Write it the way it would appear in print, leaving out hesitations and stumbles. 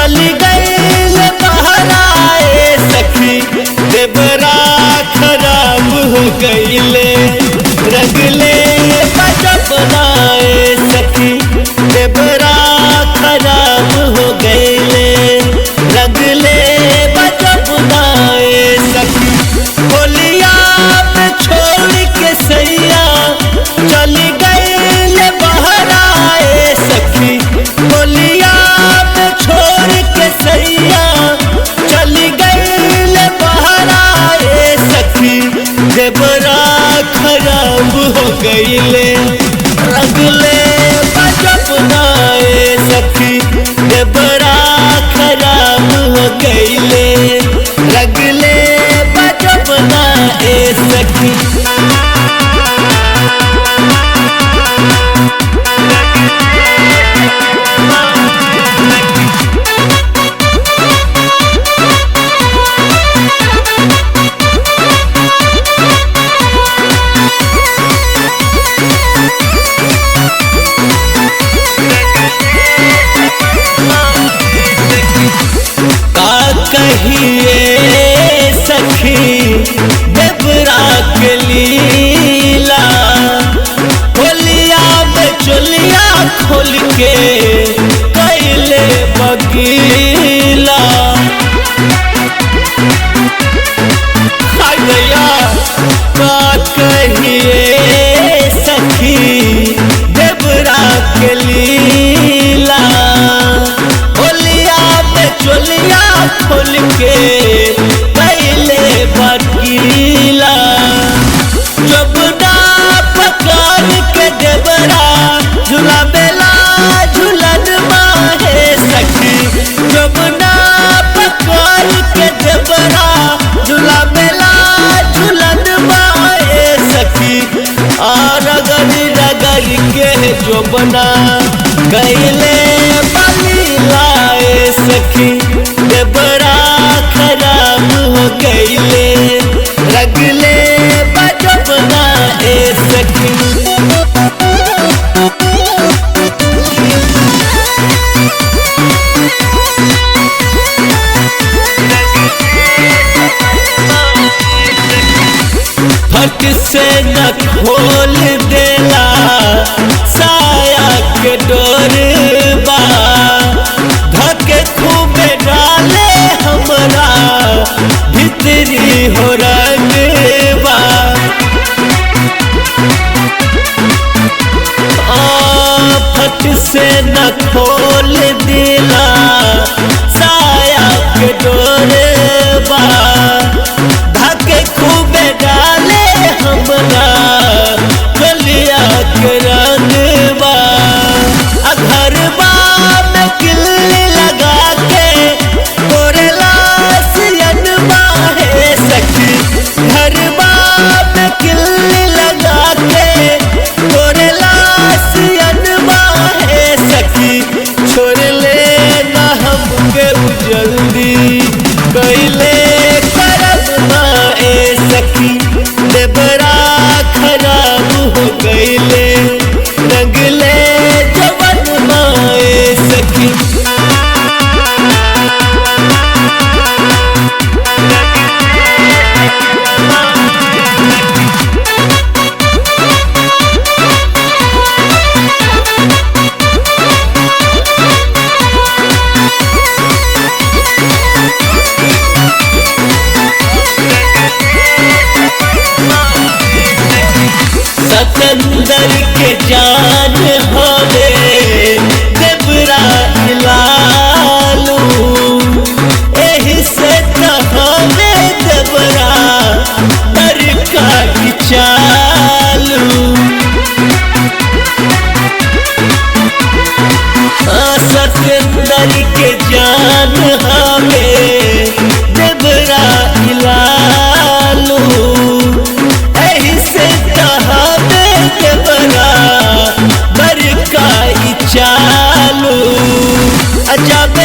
चली गईल बहराए सखी देवरा खराब हो गईले रगले बजब बनाए सखी देवरा खराब हो गईले रगले बजब बनाए सखी होलिया में छोड़ के सैया चली गईल बहराए सखी होलिया में छोड़ के सैया चली गईल बहराए सखी देवरा खराब हो गईले रगले बजब बनाए सखी देवरा खराब हो गईले रगले बजब बनाए सखी कहिए सखी देवरा के लीला होलिया में चोलिया खोल के कैले बगीला भैया का कहिए सखी देवरा के लीला होलिया में चोलिया खोल के कैले बगीला जब ना पकड़ के देवरा झूला बेला झूलन माहे सखी जब ना पकड़ के देवरा झूला बेला झूलन माहे सखी और रगड़ के जो बना कैले बली लाए सखी देवरा खराब हो गईले रगले बजब बनाए सखी फट से न खोल देला साया के डोरबा धके खूबे डाले हमरा भीतरी हो रंगबा फट से न खोल दिला साया के डोरबा धके खूबे डाले हमरा गलिया के रंगबा घरबा में किल्ली लगा के गोरेला सियनबा है सखी घरबा में किल्ली लगा के गोरेला सियनबा है सखी छोड़ ले ना हमके जल्दी कैले करब ना ए सखी देवरा खराब हो गईले रगले जवन माए सखी सतंदर के जान होवे देवरा लालू एही से कहवे देवरा बरका की चालू सतंदर के जान हमें देवरा लालू एही से कहवे देवरा बरका चालू अजब